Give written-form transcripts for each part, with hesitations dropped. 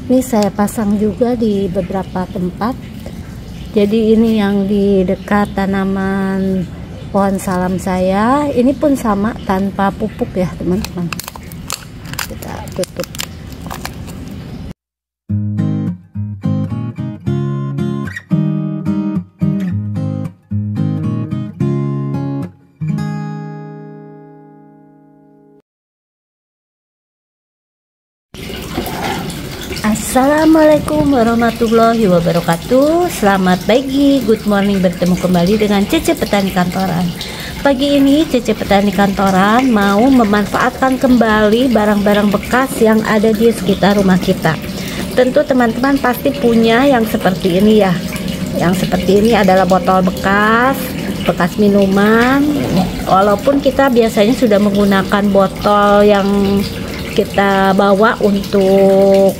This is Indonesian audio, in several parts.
Ini saya pasang juga di beberapa tempat. Jadi ini yang di dekat tanaman pohon salam saya. Ini pun sama tanpa pupuk ya teman-teman. Kita tutup. Assalamualaikum warahmatullahi wabarakatuh. Selamat pagi, good morning, bertemu kembali dengan Cece Petani Kantoran. Pagi ini Cece Petani Kantoran mau memanfaatkan kembali barang-barang bekas yang ada di sekitar rumah kita. Tentu teman-teman pasti punya yang seperti ini ya. Yang seperti ini adalah botol bekas minuman. Walaupun kita biasanya sudah menggunakan botol yang kita bawa untuk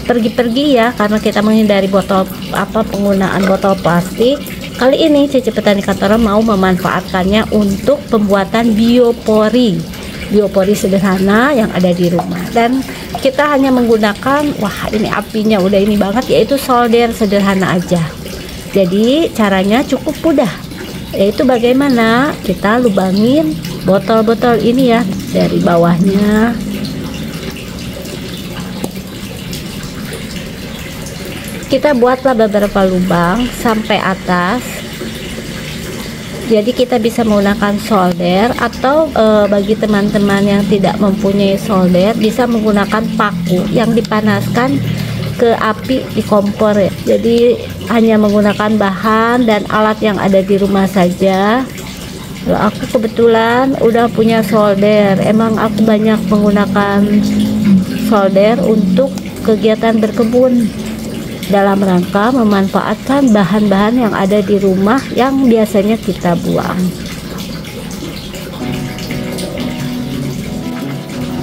pergi-pergi ya, karena kita menghindari penggunaan botol plastik. Kali ini Cece Petani Kantoran mau memanfaatkannya untuk pembuatan biopori sederhana yang ada di rumah. Dan kita hanya menggunakan, wah ini apinya udah ini banget, yaitu solder sederhana aja. Jadi caranya cukup mudah, yaitu bagaimana kita lubangin botol-botol ini ya dari bawahnya. Kita buatlah beberapa lubang sampai atas. Jadi kita bisa menggunakan solder, atau bagi teman-teman yang tidak mempunyai solder bisa menggunakan paku yang dipanaskan ke api di kompor ya. Jadi hanya menggunakan bahan dan alat yang ada di rumah saja. Kalau aku kebetulan udah punya solder. Emang aku banyak menggunakan solder untuk kegiatan berkebun, dalam rangka memanfaatkan bahan-bahan yang ada di rumah yang biasanya kita buang.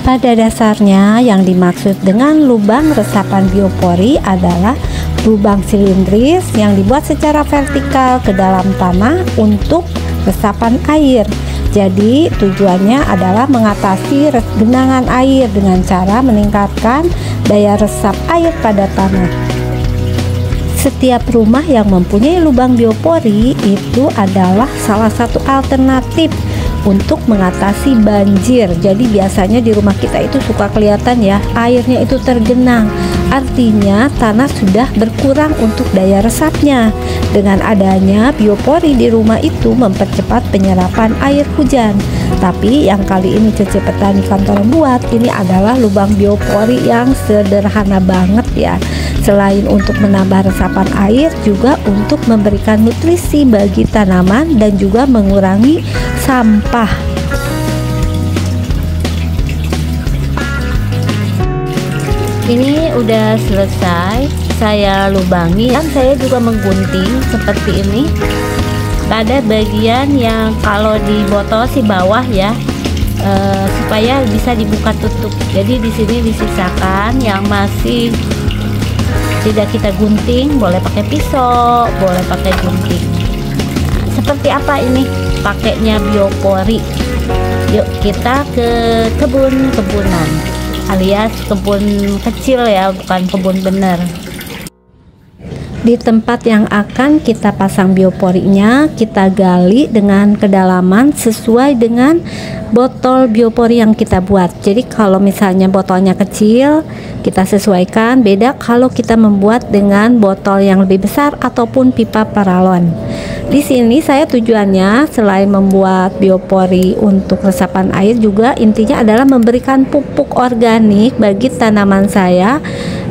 Pada dasarnya yang dimaksud dengan lubang resapan biopori adalah lubang silindris yang dibuat secara vertikal ke dalam tanah untuk resapan air. Jadi tujuannya adalah mengatasi genangan air dengan cara meningkatkan daya resap air pada tanah. Setiap rumah yang mempunyai lubang biopori itu adalah salah satu alternatif untuk mengatasi banjir. Jadi biasanya di rumah kita itu suka kelihatan ya, airnya itu tergenang. Artinya tanah sudah berkurang untuk daya resapnya. Dengan adanya biopori di rumah itu mempercepat penyerapan air hujan. Tapi yang kali ini Cece Petani Kantoran buat ini adalah lubang biopori yang sederhana banget ya. Selain untuk menambah resapan air, juga untuk memberikan nutrisi bagi tanaman dan juga mengurangi sampah. Ini udah selesai saya lubangi, dan saya juga menggunting seperti ini pada bagian yang kalau di botol si bawah ya, supaya bisa dibuka tutup. Jadi di sini disisakan yang masih tidak kita gunting, boleh pakai pisau, boleh pakai gunting. Seperti apa ini pakainya biopori? Yuk kita ke kebun-kebunan, alias kebun kecil ya, bukan kebun bener. Di tempat yang akan kita pasang bioporinya, kita gali dengan kedalaman sesuai dengan botol biopori yang kita buat. Jadi kalau misalnya botolnya kecil, kita sesuaikan. Beda kalau kita membuat dengan botol yang lebih besar ataupun pipa paralon. Di sini saya tujuannya selain membuat biopori untuk resapan air, juga intinya adalah memberikan pupuk organik bagi tanaman saya.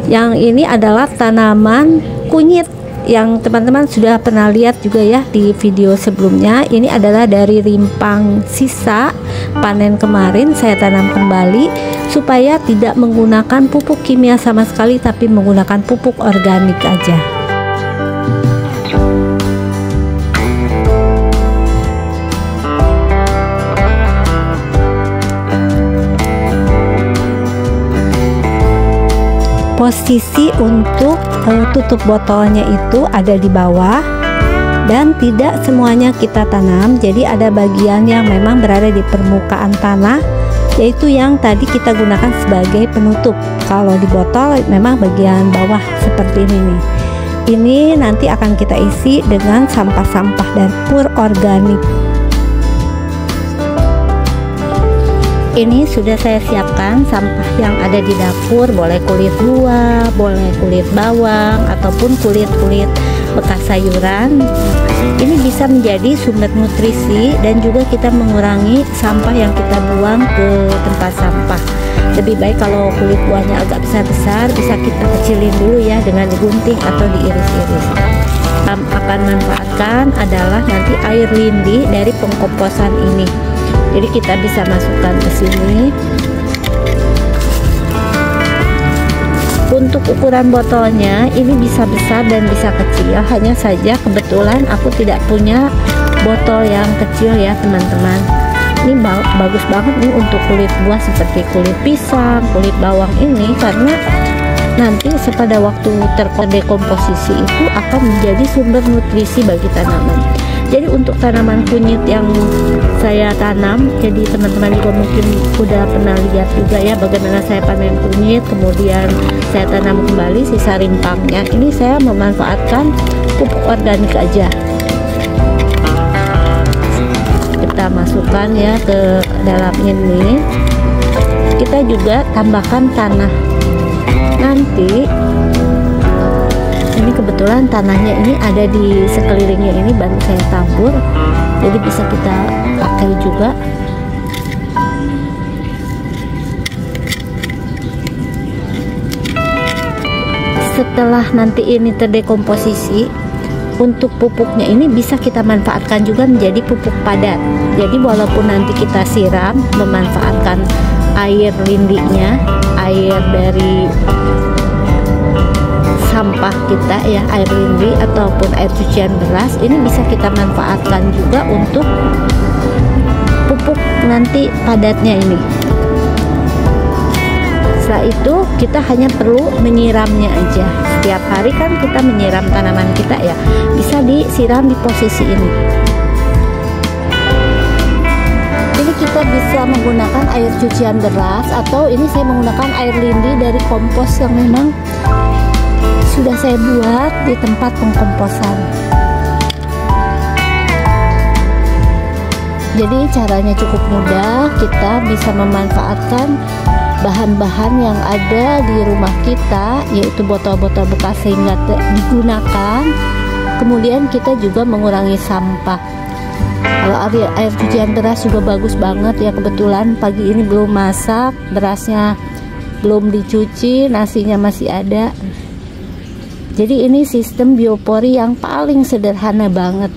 Yang ini adalah tanaman kunyit yang teman-teman sudah pernah lihat juga ya di video sebelumnya. Ini adalah dari rimpang sisa panen kemarin, saya tanam kembali supaya tidak menggunakan pupuk kimia sama sekali, tapi menggunakan pupuk organik aja. Posisi untuk tutup botolnya itu ada di bawah, dan tidak semuanya kita tanam. Jadi ada bagian yang memang berada di permukaan tanah yaitu yang tadi kita gunakan sebagai penutup. Kalau di botol memang bagian bawah seperti ini nih. Ini nanti akan kita isi dengan sampah-sampah dapur organik. Ini sudah saya siapkan sampah yang ada di dapur, boleh kulit buah, boleh kulit bawang, ataupun kulit-kulit bekas sayuran. Ini bisa menjadi sumber nutrisi dan juga kita mengurangi sampah yang kita buang ke tempat sampah. Lebih baik kalau kulit buahnya agak besar-besar, bisa kita kecilin dulu ya dengan digunting atau diiris-iris. Akan manfaatkan adalah nanti air lindi dari pengkomposan ini. Jadi kita bisa masukkan ke sini. Untuk ukuran botolnya ini bisa besar dan bisa kecil. Hanya saja kebetulan aku tidak punya botol yang kecil ya teman-teman. Ini bagus banget nih untuk kulit buah seperti kulit pisang, kulit bawang ini, karena nanti pada waktu terdekomposisi itu akan menjadi sumber nutrisi bagi tanaman. Jadi untuk tanaman kunyit yang saya tanam, jadi teman-teman juga mungkin udah pernah lihat juga ya bagaimana saya panen kunyit, kemudian saya tanam kembali sisa rimpangnya. Ini saya memanfaatkan pupuk organik aja. Kita masukkan ya ke dalam ini. Kita juga tambahkan tanah. Nanti ini kebetulan tanahnya ini ada di sekelilingnya, ini baru saya tabur, jadi bisa kita pakai juga. Setelah nanti ini terdekomposisi, untuk pupuknya ini bisa kita manfaatkan juga menjadi pupuk padat. Jadi walaupun nanti kita siram, memanfaatkan air lindinya, air dari sampah kita ya, air lindi ataupun air cucian beras, ini bisa kita manfaatkan juga untuk pupuk nanti padatnya ini. Setelah itu kita hanya perlu menyiramnya aja. Setiap hari kan kita menyiram tanaman kita ya, bisa disiram di posisi ini. Ini kita bisa menggunakan air cucian beras, atau ini saya menggunakan air lindi dari kompos yang memang sudah saya buat di tempat pengkomposan. Jadi caranya cukup mudah, kita bisa memanfaatkan bahan-bahan yang ada di rumah kita, yaitu botol-botol bekas sehingga digunakan. Kemudian kita juga mengurangi sampah. Kalau air cucian beras juga bagus banget ya, kebetulan pagi ini belum masak, berasnya belum dicuci, nasinya masih ada. Jadi ini sistem biopori yang paling sederhana banget.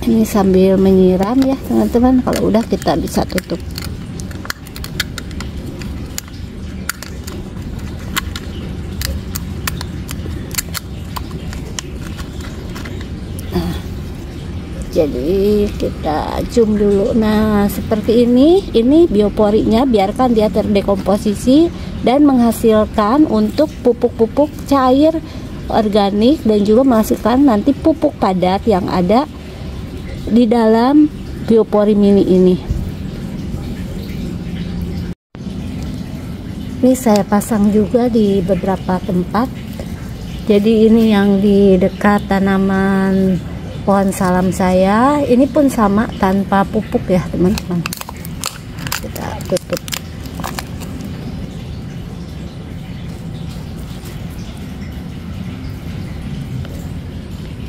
Ini sambil menyiram ya teman-teman, kalau udah kita bisa tutup. Jadi kita zoom dulu. Nah seperti ini bioporinya, biarkan dia terdekomposisi dan menghasilkan untuk pupuk-pupuk cair organik dan juga menghasilkan nanti pupuk padat yang ada di dalam biopori mini ini. Ini saya pasang juga di beberapa tempat. Jadi ini yang di dekat tanaman pohon salam saya, ini pun sama tanpa pupuk ya teman-teman. Kita tutup.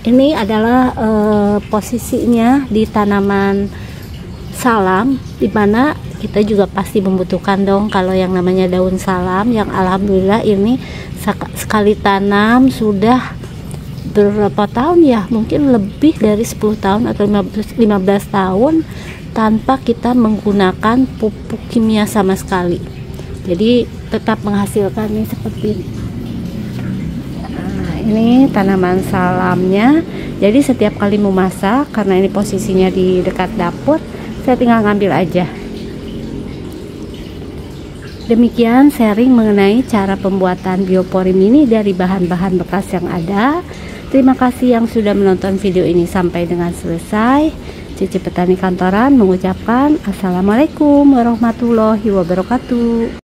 Ini adalah posisinya di tanaman salam, dimana kita juga pasti membutuhkan dong kalau yang namanya daun salam, yang alhamdulillah ini sekali tanam sudah berapa tahun ya, mungkin lebih dari 10 tahun atau 15 tahun tanpa kita menggunakan pupuk kimia sama sekali. Jadi tetap menghasilkan nih seperti ini. Nah, ini tanaman salamnya. Jadi setiap kali memasak, karena ini posisinya di dekat dapur, saya tinggal ngambil aja. Demikian sharing mengenai cara pembuatan biopori mini dari bahan-bahan bekas yang ada. Terima kasih yang sudah menonton video ini sampai dengan selesai. Cici Petani Kantoran mengucapkan Assalamualaikum warahmatullahi wabarakatuh.